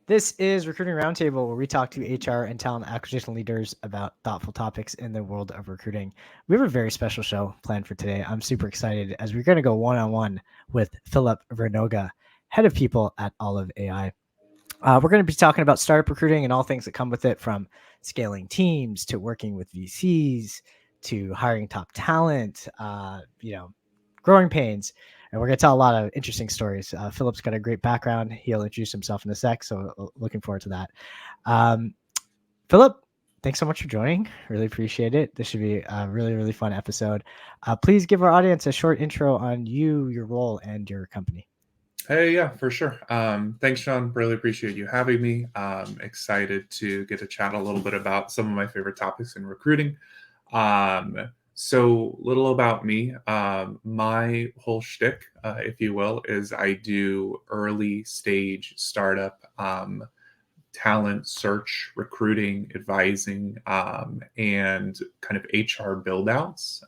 This is Recruiting Roundtable, where we talk to HR and talent acquisition leaders about thoughtful topics in the world of recruiting. We have a very special show planned for today. I'm super excited as we're going to go one-on-one with Filip Vrnoga, head of people at Oliv AI. We're going to be talking about startup recruiting and all things that come with it, from scaling teams to working with VCs to hiring top talent, growing pains. And we're going to tell a lot of interesting stories. Philip's got a great background. He'll introduce himself in a sec, so looking forward to that. Philip, thanks so much for joining. Really appreciate it. This should be a really, really fun episode. Please give our audience a short intro on you, your role, and your company. Hey, yeah, for sure. Thanks, Sean. Really appreciate you having me. Excited to get to chat a little bit about some of my favorite topics in recruiting. So little about me. My whole shtick, if you will, is I do early stage startup talent search, recruiting, advising, and kind of HR build outs.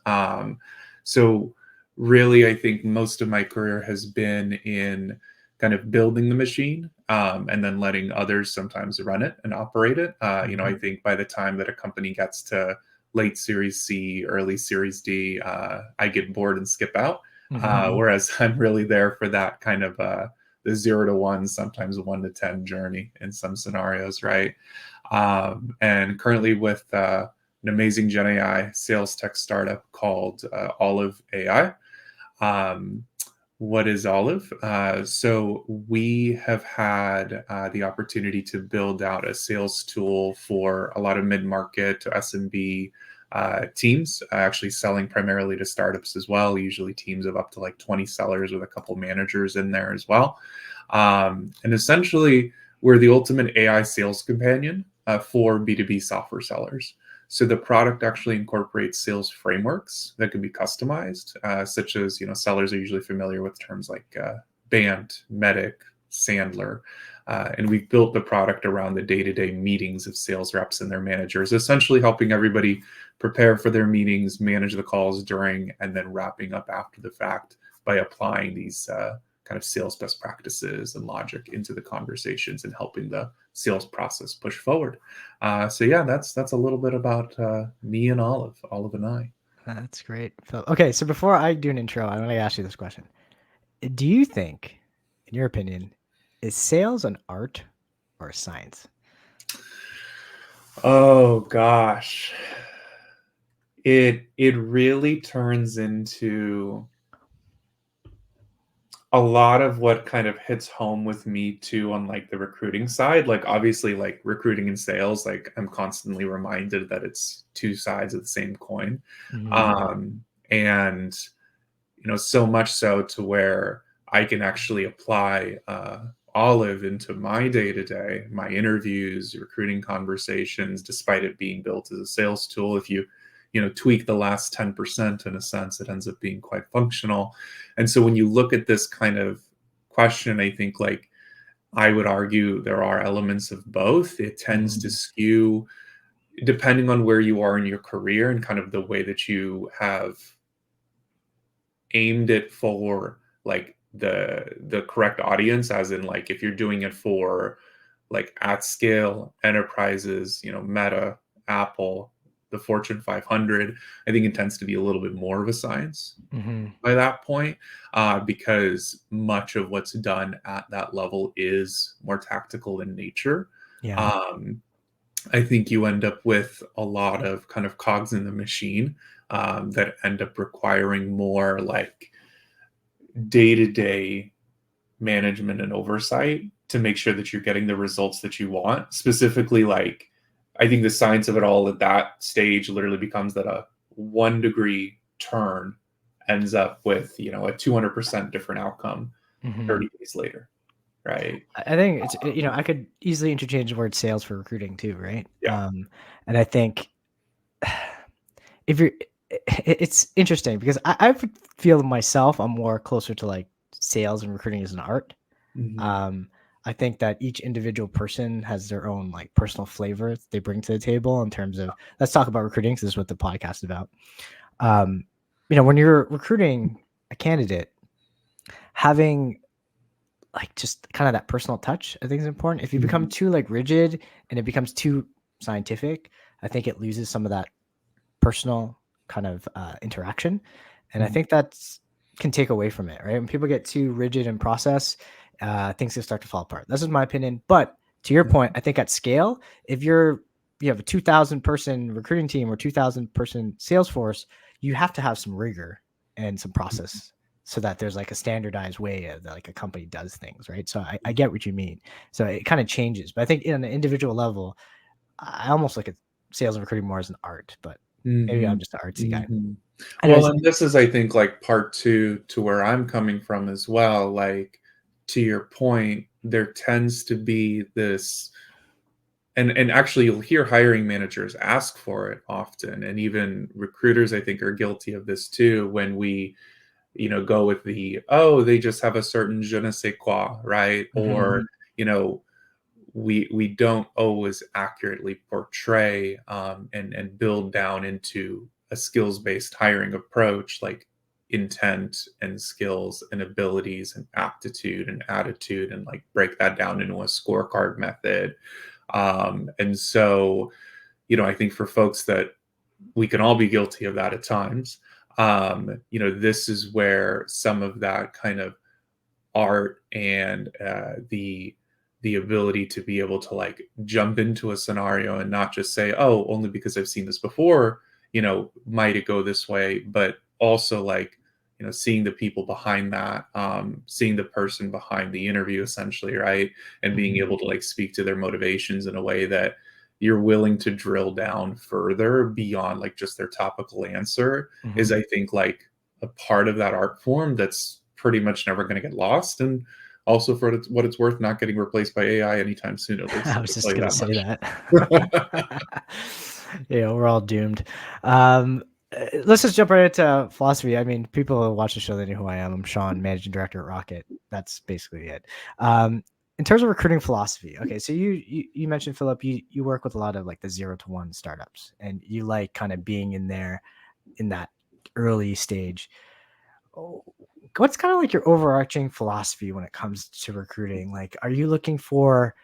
So really, I think most of my career has been in kind of building the machine and then letting others sometimes run it and operate it. I think by the time that a company gets to late Series C, early Series D, I get bored and skip out. Whereas I'm really there for that kind of the 0 to 1, sometimes 1 to 10 journey in some scenarios, right? And currently with an amazing Gen AI sales tech startup called Oliv AI. What is Oliv? So we have had the opportunity to build out a sales tool for a lot of mid-market to SMB teams, actually selling primarily to startups as well, usually teams of up to like 20 sellers with a couple managers in there as well. And essentially, we're the ultimate AI sales companion for B2B software sellers. So the product actually incorporates sales frameworks that can be customized, such as, sellers are usually familiar with terms like BANT, MEDIC, Sandler. And we've built the product around the day-to-day meetings of sales reps and their managers, essentially helping everybody prepare for their meetings, manage the calls during, and then wrapping up after the fact by applying these kind of sales best practices and logic into the conversations and helping the sales process push forward. So yeah, that's a little bit about me and Oliv and I. That's great. Okay, so before I do an intro, I want to ask you this question. Do you think, in your opinion, is sales an art or a science? Oh gosh. It really turns into a lot of what kind of hits home with me too on like the recruiting side. Like obviously like recruiting and sales, like I'm constantly reminded that it's two sides of the same coin. And so much so to where I can actually apply Oliv into my day-to-day, my interviews, recruiting conversations, despite it being built as a sales tool. If you tweak the last 10%, in a sense, it ends up being quite functional. And so when you look at this kind of question, I think like I would argue there are elements of both. It tends to skew depending on where you are in your career and kind of the way that you have aimed it for like the correct audience, as in like if you're doing it for like at scale enterprises, Meta, Apple, the Fortune 500, I think it tends to be a little bit more of a science by that point, because much of what's done at that level is more tactical in nature. I think you end up with a lot of kind of cogs in the machine that end up requiring more like day-to-day management and oversight to make sure that you're getting the results that you want. Specifically, like I think the science of it all at that stage literally becomes that a 1 degree turn ends up with, a 200% different outcome 30 days later. Right. I think it's, I could easily interchange the word sales for recruiting too, right? Yeah. And I think it's interesting because I feel myself, I'm more closer to like sales and recruiting as an art. I think that each individual person has their own like personal flavor they bring to the table in terms of, let's talk about recruiting because this is what the podcast is about. When you're recruiting a candidate, having like just kind of that personal touch, I think is important. If you become Mhm. too like rigid and it becomes too scientific, I think it loses some of that personal kind of interaction, and I Mhm. think that's can take away from it, right? When people get too rigid in process, things can start to fall apart. This is my opinion, but to your point, I think at scale, if you have a 2,000 person recruiting team or 2,000 person sales force, you have to have some rigor and some process so that there's like a standardized way of like a company does things, right? So I get what you mean. So it kind of changes, but I think in an individual level, I almost look at sales and recruiting more as an art, but maybe I'm Mhm. just an artsy guy. Mhm. Well, Anyways, and this is, I think, like, part 2 to where I'm coming from as well, like, to your point, there tends to be this and actually you'll hear hiring managers ask for it often, and even recruiters, I think, are guilty of this too when we, go with the, "Oh, they just have a certain je ne sais quoi," right? Or, mhm, you know, we don't always accurately portray and build down into a skills based hiring approach like intent and skills and abilities and aptitude and attitude and like break that down into a scorecard method. And so I think for folks that we can all be guilty of that at times, this is where some of that kind of art and the ability to be able to like jump into a scenario and not just say, oh, only because I've seen this before, might it go this way, but also like seeing the people behind that, seeing the person behind the interview essentially, right? And being mhm, able to like speak to their motivations in a way that you're willing to drill down further beyond like just their topical answer is, mhm. I think, like a part of that art form that's pretty much never going to get lost. And also, for what it's worth, not getting replaced by AI anytime soon, at least. I I was can just tell you gonna that say much. that. Yeah, we're all doomed. Let's just jump right into philosophy. I mean, people who watch the show, they know who I am. I'm Sean, managing director at Rocket. That's basically it. In terms of recruiting philosophy, okay, so you mentioned Philip, you work with a lot of like the 0 to 1 startups, and you like kind of being in there in that early stage. Oh, what's kind of like your overarching philosophy when it comes to recruiting? Like, are you looking for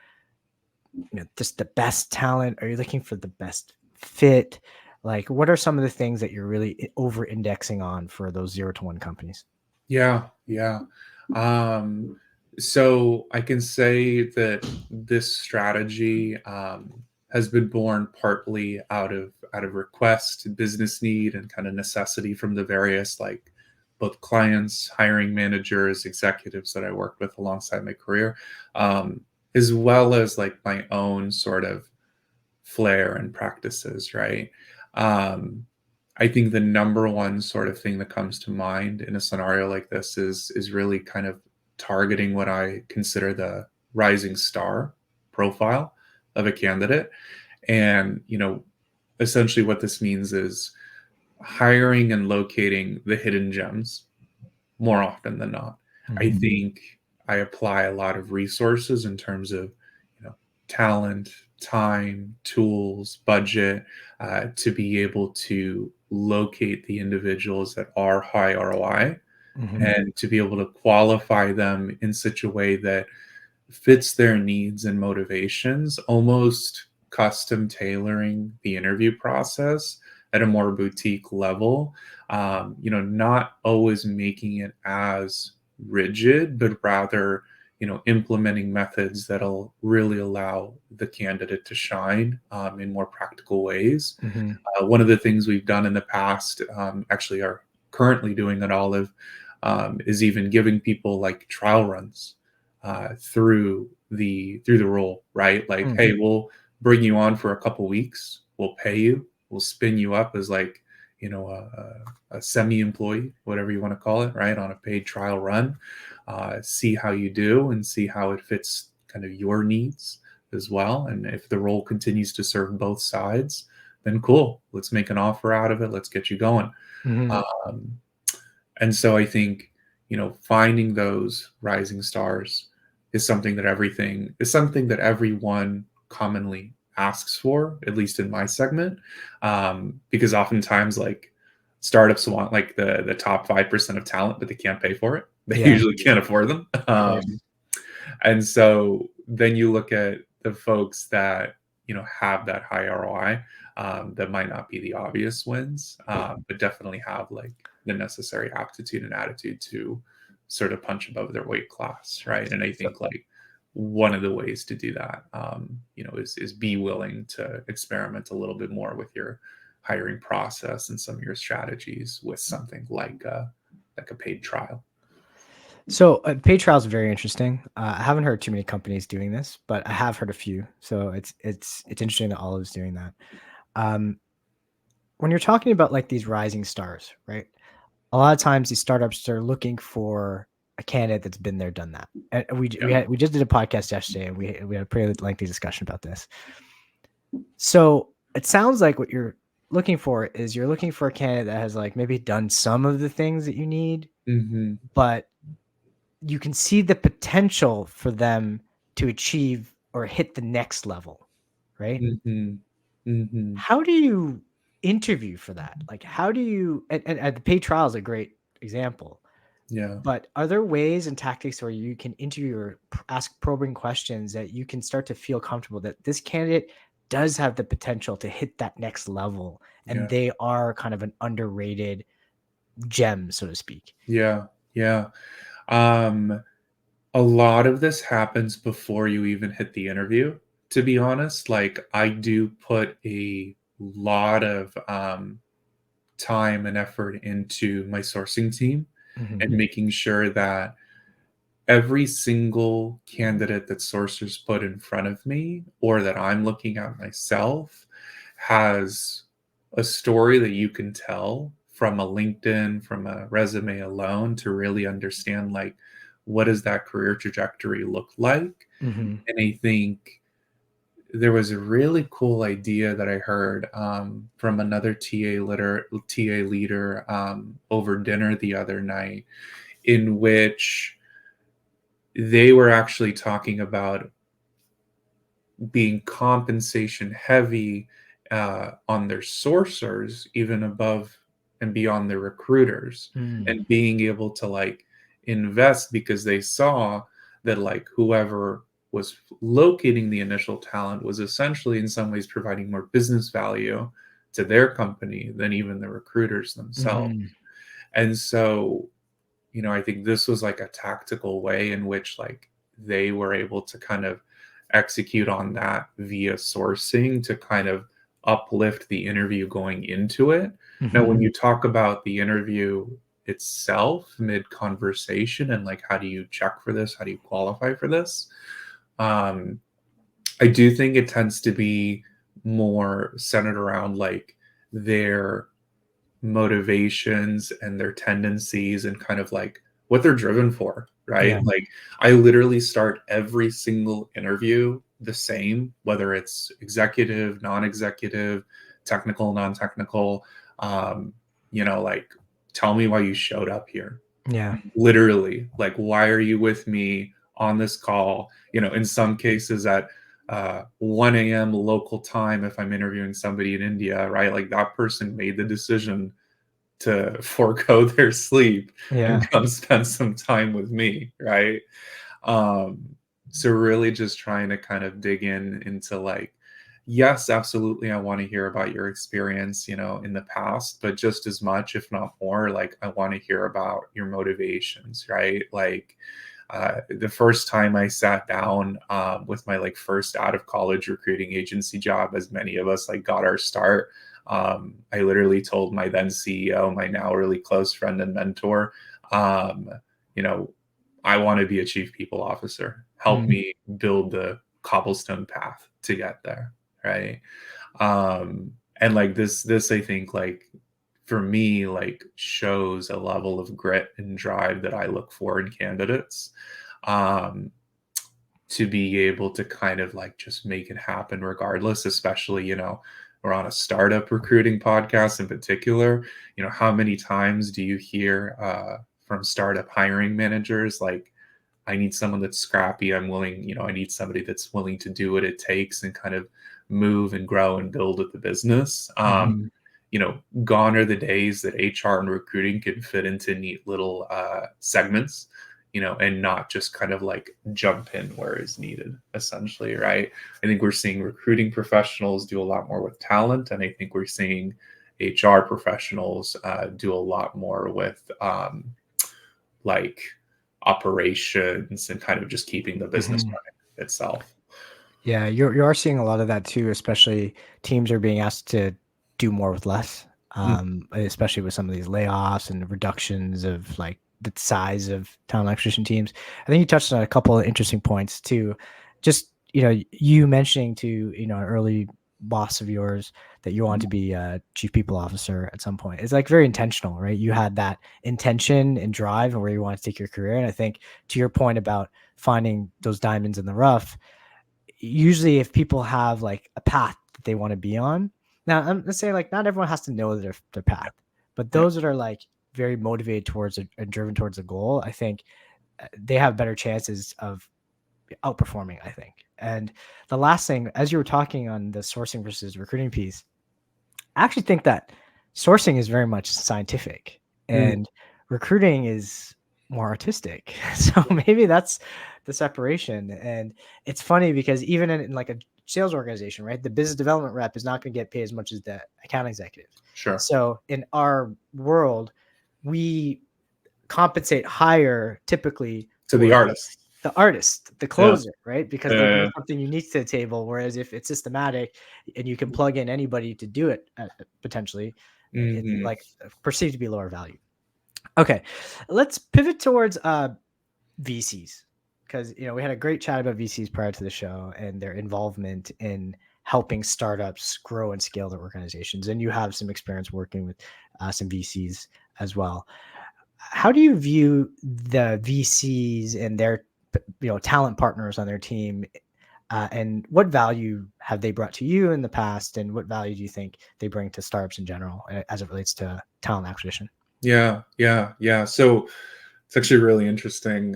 just the best talent? Are you looking for the best fit? Like, what are some of the things that you're really over indexing on for those 0 to 1 companies? Yeah, yeah. Um, so I can say that this strategy has been born partly out of request, business need, and kind of necessity from the various like both clients, hiring managers, executives that I worked with alongside my career, um, as well as like my own sort of flair and practices, right? Um, I think the number one sort of thing that comes to mind in a scenario like this is really kind of targeting what I consider the rising star profile of a candidate. And, essentially what this means is hiring and locating the hidden gems more often than not. I Mhm, think I apply a lot of resources in terms of, talent, time, tools, budget, to be able to locate the individuals that are high ROI mhm, and to be able to qualify them in such a way that fits their needs and motivations, almost custom tailoring the interview process at a more boutique level. Not always making it as rigid, but rather, implementing methods that'll really allow the candidate to shine in more practical ways. mhm, One of the things we've done in the past, actually are currently doing at Olive, is even giving people like trial runs through the role, right? Like, mm, hey, we'll bring you on for a couple weeks, we'll pay you, we'll spin you up as like a semi-employee, whatever you want to call it, right, on a paid trial run. See how you do and see how it fits kind of your needs as well. And if the role continues to serve both sides, then cool. Let's make an offer out of it. Let's get you going. mhm, Um, and so I think, finding those rising stars is something that everyone commonly asks for, at least in my segment. Because oftentimes like startups want like the top 5% of talent, but they can't pay for it. They yeah, usually can't afford them. of course. And so then you look at the folks that, have that high ROI, that might not be the obvious wins, but definitely have like the necessary aptitude and attitude to sort of punch above their weight class, right? And I So, think like one of the ways to do that, is be willing to experiment a little bit more with your hiring process and some of your strategies with something like a paid trial. so paid trials are very interesting. I haven't heard too many companies doing this, but I have heard a few. So it's interesting that Olive's doing that. Um, when you're talking about like these rising stars, right? A lot of times these startups are looking for a candidate that's been there, done that. And Yeah. we just did a podcast yesterday, and we had a pretty lengthy discussion about this. So it sounds like what you're looking for is you're looking for a candidate that has like maybe done some of the things that you need, Hmm. but you can see the potential for them to achieve or hit the next level, right? Hmm. Hmm. How do you interview for that? Like, how do you, and the paid trial is a great example, Yeah. but are there ways and tactics where you can interview or ask probing questions that you can start to feel comfortable that this candidate does have the potential to hit that next level and Yeah. they are kind of an underrated gem, so to speak? Yeah. Yeah. Um, a lot of this happens before you even hit the interview, to be honest. Like, I do put a lot of time and effort into my sourcing team Hmm. and making sure that every single candidate that sourcers put in front of me or that I'm looking at myself has a story that you can tell from a LinkedIn, from a resume alone to really understand like what does that career trajectory look like. Hmm. And I think there was a really cool idea that I heard from another TA leader over dinner the other night, in which they were actually talking about being compensation heavy on their sourcers, even above and beyond their recruiters, Mm. and being able to like invest because they saw that like whoever was locating the initial talent was essentially in some ways providing more business value to their company than even the recruiters themselves. Hmm. And so, I think this was like a tactical way in which like they were able to kind of execute on that via sourcing to kind of uplift the interview going into it. Now, Hmm. when you talk about the interview itself mid conversation and like how do you check for this, how do you qualify for this? Um, I do think it tends to be more centered around like their motivations and their tendencies and kind of like what they're driven for, Yeah. right? Like I literally start every single interview the same, whether it's executive, non-executive, technical, non-technical. Um, like tell me why you showed up here. Yeah. Literally, like why are you with me on this call? In some cases at 1 a.m. local time, if I'm interviewing somebody in India, right? Like that person made the decision to forego their sleep Yeah. and come spend some time with me, right? Um, so really just trying to kind of dig into like, yes, absolutely, I want to hear about your experience, in the past, but just as much, if not more, like I want to hear about your motivations, right? Like the first time I sat down with my like first out of college recruiting agency job, as many of us like got our start, I literally told my then CEO, my now really close friend and mentor, um, you know, I want to be a chief people officer. Help Mm. me build the cobblestone path to get there, right? And like this I think like for me like shows a level of grit and drive that I look for in candidates, um to be able to kind of like just make it happen regardless, especially, we're on a startup recruiting podcast in particular. How many times do you hear from startup hiring managers like, I need someone that's scrappy. I'm willing, I need somebody that's willing to do what it takes and kind of move and grow and build with the business. Mhm. Gone are the days that HR and recruiting can fit into neat little segments. and not just kind of like jump in where is needed, essentially, right? I think we're seeing recruiting professionals do a lot more with talent, and I think we're seeing HR professionals do a lot more with like operations and kind of just keeping the business running itself. Yeah, you are seeing a lot of that too, especially teams are being asked to do more with less, Mm, especially with some of these layoffs and reductions of like the size of talent acquisition teams. I think you touched on a couple of interesting points too. Just, you mentioning to, an early boss of yours that you want to be a chief people officer at some point. It's like very intentional, right? You had that intention and drive and where you want to take your career. And I think to your point about finding those diamonds in the rough, usually if people have like a path that they want to be on. Now, I'm gonna say like not everyone has to know their path, but yeah. those that are like very motivated towards it and driven towards a goal, I think they have better chances of outperforming, I think. And the last thing, as you were talking on the sourcing versus recruiting piece, I actually think that sourcing is very much scientific Mm, and recruiting is more artistic. So maybe that's the separation. And it's funny because even in like a sales organization, right, the business development rep is not going to get paid as much as the account executive. sure. So in our world, we compensate higher typically To the towards artists. the artist, the Yeah. closer, right? Because they bring Yeah. something unique to the table. Whereas if it's systematic and you can plug in anybody to do it, potentially, it's Mhm. like perceived to be lower value. Okay, let's pivot towards VCs because we had a great chat about VCs prior to the show and their involvement in helping startups grow and scale their organizations. And you have some experience working with some VCs as well. How do you view the VCs and their talent partners on their team, and what value have they brought to you in the past, and what value do you think they bring to startups in general as it relates to talent acquisition? Yeah, yeah, yeah. So it's actually really interesting.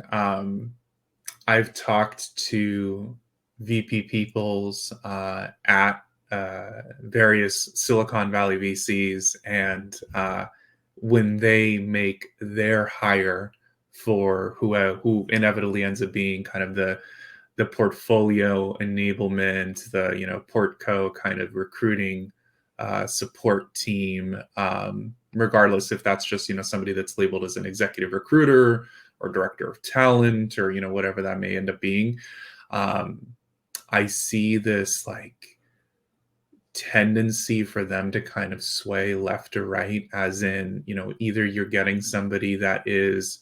I've talked to VP peoples at various Silicon Valley VCs, and when they make their hire for who inevitably ends up being kind of the portfolio enablement, the portco kind of recruiting support team, regardless if that's just somebody that's labeled as an executive recruiter or director of talent or whatever that may end up being. um, I see this like tendency for them to kind of sway left or right, as in either you're getting somebody that is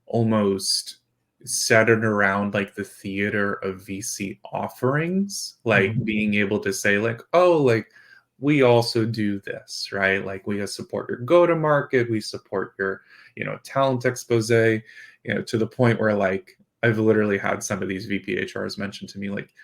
almost centered around like the theater of VC offerings, like Mhm. being able to say like, oh, like we also do this, right? Like we support your go to market, we support your talent expose, to the point where like I've literally had some of these VPHRs mention to me like,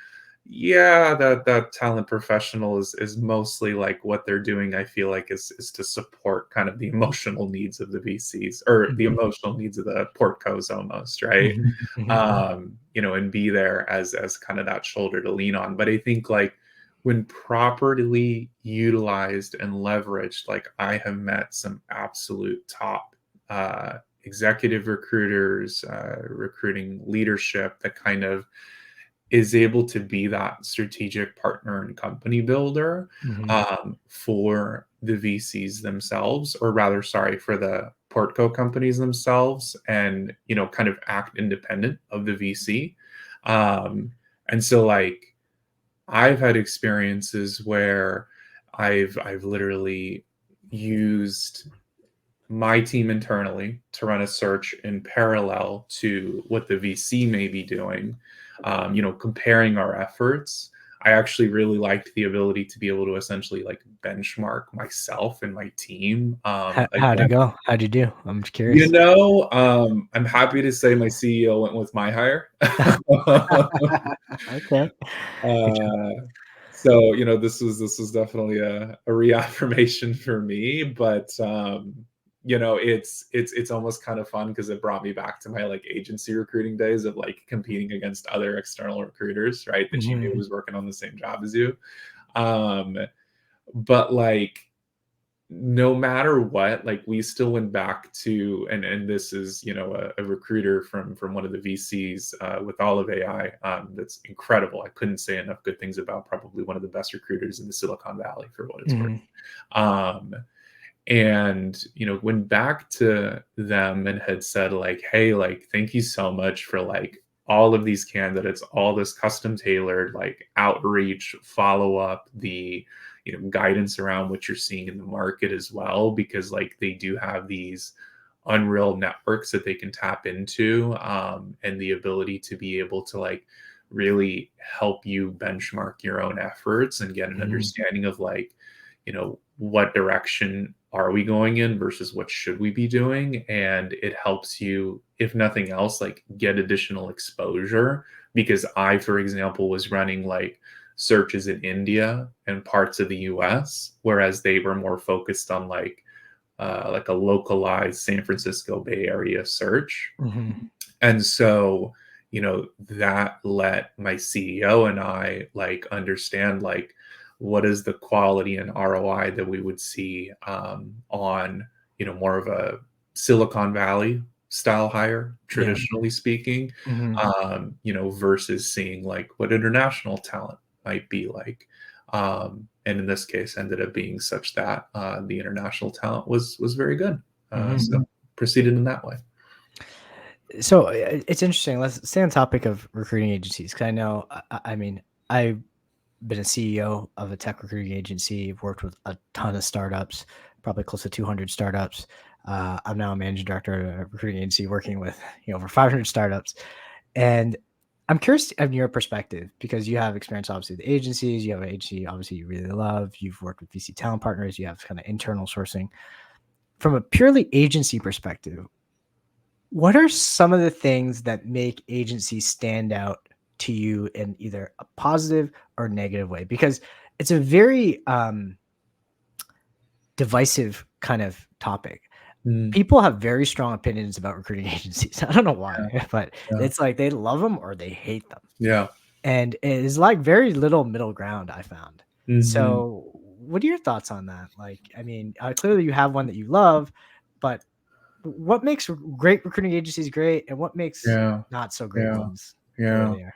yeah, that talent professional is mostly like what they're doing. I feel like is to support kind of the emotional needs of the VCs, or the Mhm. emotional needs of the portcos almost, right? Mhm. Mhm. And be there as kind of that shoulder to lean on. But I think like when properly utilized and leveraged, like I have met some absolute top executive recruiters, recruiting leadership that kind of is able to be that strategic partner and company builder Mhm. for the VCs themselves, or rather, sorry, for the portco companies themselves, and kind of act independent of the VC. Um, and so, like, I've had experiences where I've literally used my team internally to run a search in parallel to what the VC may be doing, comparing our efforts. I actually really liked the ability to be able to essentially like benchmark myself and my team. How'd it Again, go? How'd you do? I'm just curious. I'm happy to say my CEO went with my hire. Okay. Good job. Uh, so this was definitely a reaffirmation for me, but it's almost kind of fun because it brought me back to my like agency recruiting days of like competing against other external recruiters, right? That you knew Mhm. was working on the same job as you. But like no matter what, like we still went back to, and this is, you know, a recruiter from one of the VCs with Oliv AI. That's incredible. I couldn't say enough good things about probably one of the best recruiters in the Silicon Valley for what it's worth. Hmm. Um, and you know, went back to them and had said like, hey, like thank you so much for like all of these candidates, all this custom tailored like outreach, follow up, the, you know, guidance around what you're seeing in the market as well, because like they do have these unreal networks that they can tap into, and the ability to be able to like really help you benchmark your own efforts and get an Hmm. understanding of like, you know, what direction are we going in versus what should we be doing. And it helps you, if nothing else, like get additional exposure, because I, for example, was running like searches in India and parts of the US, whereas they were more focused on like a localized San Francisco Bay Area search. Hmm. And so, you know, that let my CEO and I like understand like what is the quality and ROI that we would see on, you know, more of a Silicon Valley style hire, Yeah. traditionally speaking, Hmm. you know, versus seeing like what international talent might be like. And in this case, ended up being such that the international talent was very good. Hmm. So proceeded in that way. So it's interesting. Let's stay on topic of recruiting agencies because I know, I mean, I've been a CEO of a tech recruiting agency. I've worked with a ton of startups, probably close to 200 startups. I'm now a managing director at a recruiting agency working with over 500 startups. And I'm curious of your perspective because you have experience obviously with agencies. You have an agency obviously you really love. You've worked with VC talent partners. You have kind of internal sourcing. From a purely agency perspective, what are some of the things that make agencies stand out to you in either a positive or negative way? Because it's a very divisive kind of topic. Mm, People have very strong opinions about recruiting agencies. I don't know yeah, why, but yeah, it's like they love them or they hate them. yeah. And it is like very little middle ground, I found. Mhm. So, what are your thoughts on that? Like, I mean, clearly you have one that you love, but what makes great recruiting agencies great, and what makes Yeah, not so great yeah, ones the way yeah. they are?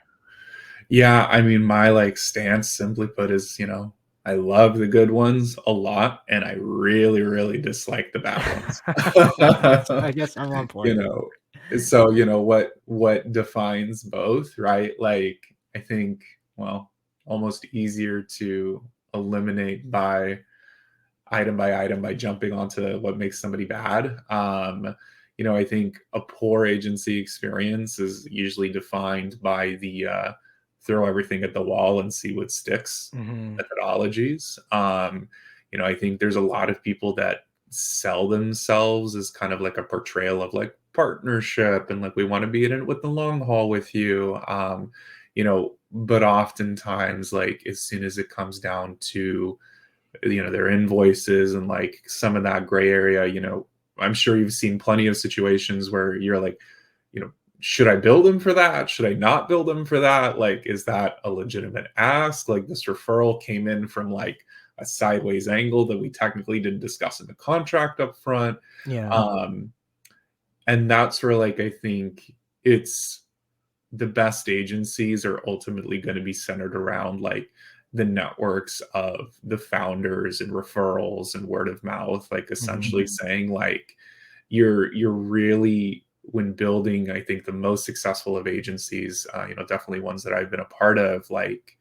Yeah, I mean, my, like, stance simply put is, you know, I love the good ones a lot, and I really, really dislike the bad ones. I guess I'm on You point. know? So, you know, what defines both, right? Like, I think, well, almost easier to eliminate by item by jumping onto what makes somebody bad. You know, I think a poor agency experience is usually defined by the throw everything at the wall and see what sticks Mhm. methodologies. You know, I think there's a lot of people that sell themselves as kind of like a portrayal of like partnership and like we want to be in it with the long haul with you. You know, but oftentimes, like as soon as it comes down to their invoices and like some of that gray area, I'm sure you've seen plenty of situations where you're like, you know should I bill them for that, should I not bill them for that, like is that a legitimate ask, like this referral came in from like a sideways angle that we technically didn't discuss in the contract up front. Yeah. um and that's where like I think it's the best agencies are ultimately going to be centered around like the networks of the founders and referrals and word of mouth, like Mhm. essentially saying like you're really, when building, I think the most successful of agencies, definitely ones that I've been a part of, like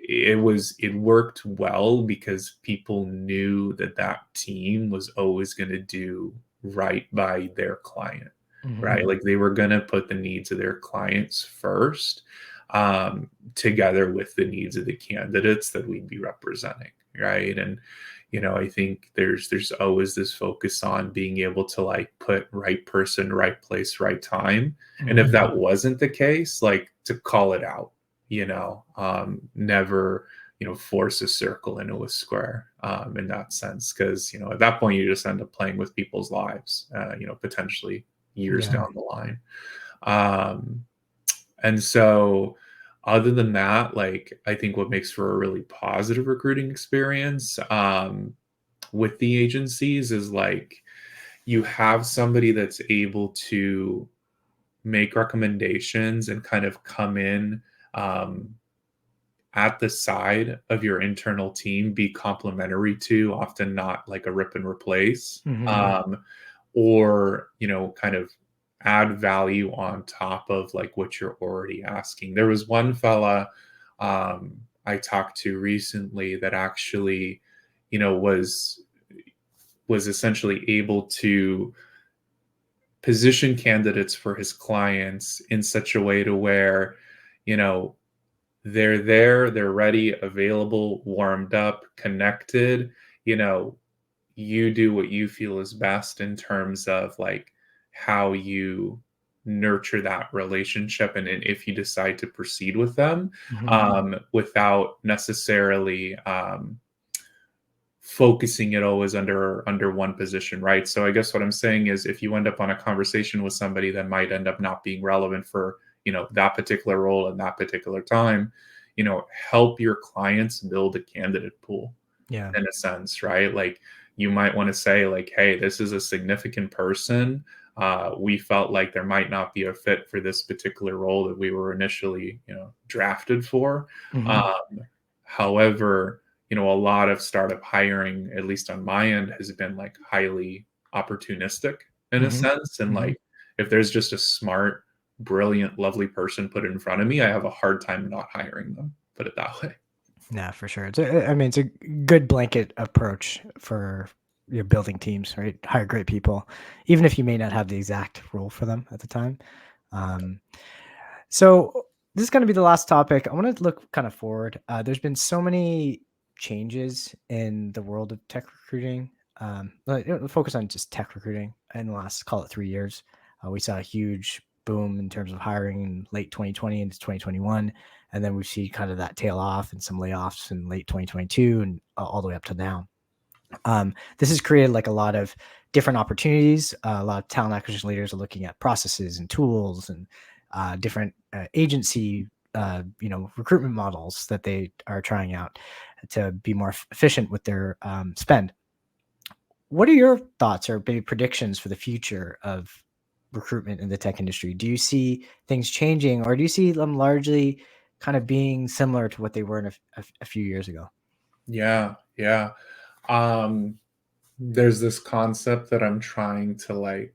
it worked well because people knew that that team was always going to do right by their client, Mhm. right? Like they were going to put the needs of their clients first, together with the needs of the candidates that we'd be representing, right? And I think there's always this focus on being able to like put right person, right place, right time. And if Mhm. that wasn't the case, like to call it out, never force a circle into a square, in that sense, because at that point you just end up playing with people's lives, potentially years Yeah. down the line. um, and so other than that, like I think what makes for a really positive recruiting experience, with the agencies is like you have somebody that's able to make recommendations and kind of come in um, at the side of your internal team, be complementary to, often not like a rip and replace, Hmm. or kind of add value on top of like what you're already asking. There was one fella I talked to recently that actually, was essentially able to position candidates for his clients in such a way to where, you know, they're there, they're ready, available, warmed up, connected. You know, you do what you feel is best in terms of like how you nurture that relationship and if you decide to proceed with them Hmm. without necessarily focusing it always under one position, right? So I guess what I'm saying is if you end up on a conversation with somebody that might end up not being relevant for, that particular role and that particular time, help your clients build a candidate pool Yeah. in a sense, right? Like you might want to say like, hey, this is a significant person. We felt like there might not be a fit for this particular role that we were initially, drafted for. Hmm. Um, However, a lot of startup hiring, at least on my end, has been like highly opportunistic in a Hmm. sense. And Hmm. like, if there's just a smart, brilliant, lovely person put in front of me, I have a hard time not hiring them. Put it that way. Yeah, for sure. I mean, it's a good blanket approach for your building teams, right? Hire great people, even if you may not have the exact role for them at the time. Um, So this is going to be the last topic. I want to look kind of forward. There's been so many changes in the world of tech recruiting. Focus on just tech recruiting in the last, call it 3 years. We saw a huge boom in terms of hiring in late 2020 into 2021. And then we see kind of that tail off and some layoffs in late 2022 and all the way up to now. This has created like a lot of different opportunities. A lot of talent acquisition leaders are looking at processes and tools and different agency, recruitment models that they are trying out to be more efficient with their spend. What are your thoughts or maybe predictions for the future of recruitment in the tech industry? Do you see things changing, or do you see them largely kind of being similar to what they were in a few years ago? Yeah, yeah. There's this concept that I'm trying to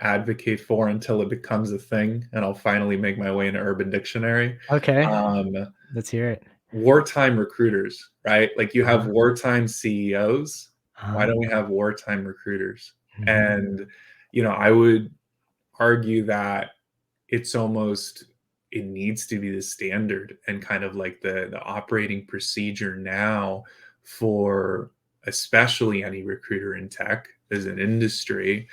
advocate for until it becomes a thing, and I'll finally make my way into Urban Dictionary. Okay, Um, let's hear it. Wartime recruiters, right? Like you have Uh-huh. wartime CEOs. Why Uh-huh. don't we have wartime recruiters? Mhm. And I would argue that it's almost it needs to be the standard and kind of like the operating procedure now for especially any recruiter in tech as an industry,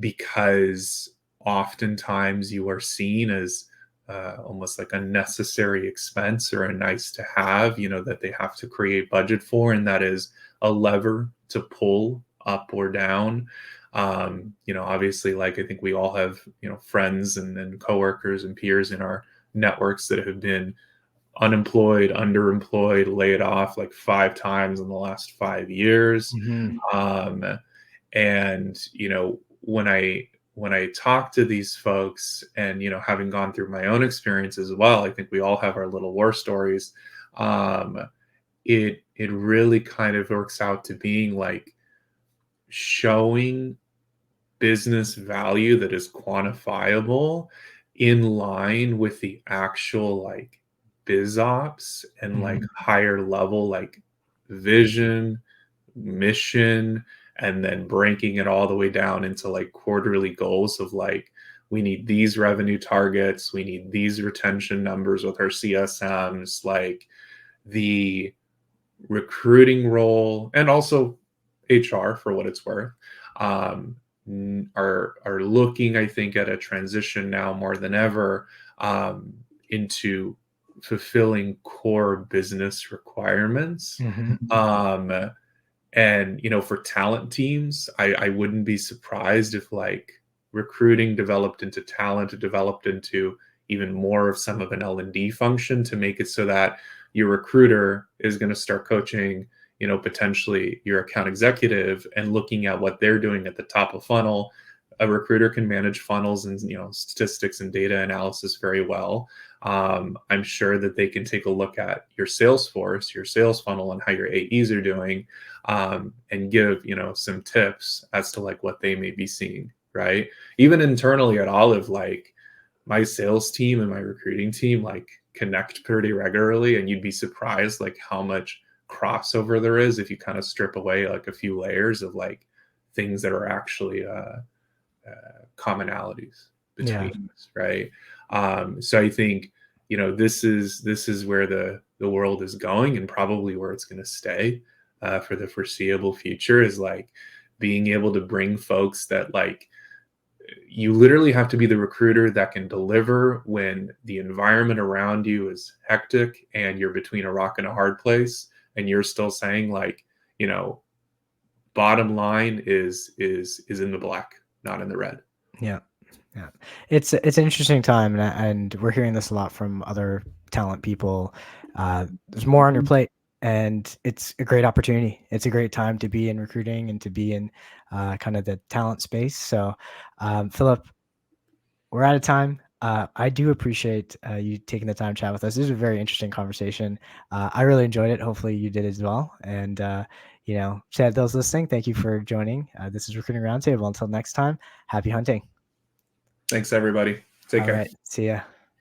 because oftentimes you are seen as almost like a necessary expense or a nice to have, that they have to create budget for, and that is a lever to pull up or down. Obviously, like I think we all have, friends and coworkers and peers in our networks that have been unemployed, underemployed, laid off like 5 times in the last 5 years. Mhm. Um, and when I talk to these folks, and having gone through my own experience as well, I think we all have our little war stories. Um, it really kind of works out to being like showing business value that is quantifiable in line with the actual like biz ops and like Mhm. higher level like vision, mission, and then breaking it all the way down into like quarterly goals of like we need these revenue targets, we need these retention numbers with our CSMs, like the recruiting role, and also HR for what it's worth, um, are looking, I think, at a transition now more than ever, into fulfilling core business requirements. Mhm. Um, and for talent teams, I wouldn't be surprised if like recruiting developed into talent, developed into even more of some of an L&D function to make it so that your recruiter is going to start coaching, potentially your account executive and looking at what they're doing at the top of funnel. A recruiter can manage funnels and statistics and data analysis very well. I'm sure that they can take a look at your sales force, your sales funnel, and how your AEs are doing, and give some tips as to like what they may be seeing, right? Even internally at Oliv, like my sales team and my recruiting team like connect pretty regularly, and you'd be surprised like how much crossover there is if you kind of strip away like a few layers of like things that are actually commonalities between us, right? So I think this is where the world is going, and probably where it's going to stay for the foreseeable future, is like being able to bring folks that like you literally have to be the recruiter that can deliver when the environment around you is hectic and you're between a rock and a hard place, and you're still saying like, bottom line is in the black, not in the red. Yeah. Yeah. It's an interesting time, and we're hearing this a lot from other talent people. There's more on your plate, and it's a great opportunity. It's a great time to be in recruiting and to be in kind of the talent space. So, Filip, we're out of time. I do appreciate you taking the time to chat with us. This is a very interesting conversation. I really enjoyed it. Hopefully you did as well. And, to those listening, thank you for joining. This is Recruiting Roundtable. Until next time, happy hunting. Thanks, everybody. Take All care. right. See ya.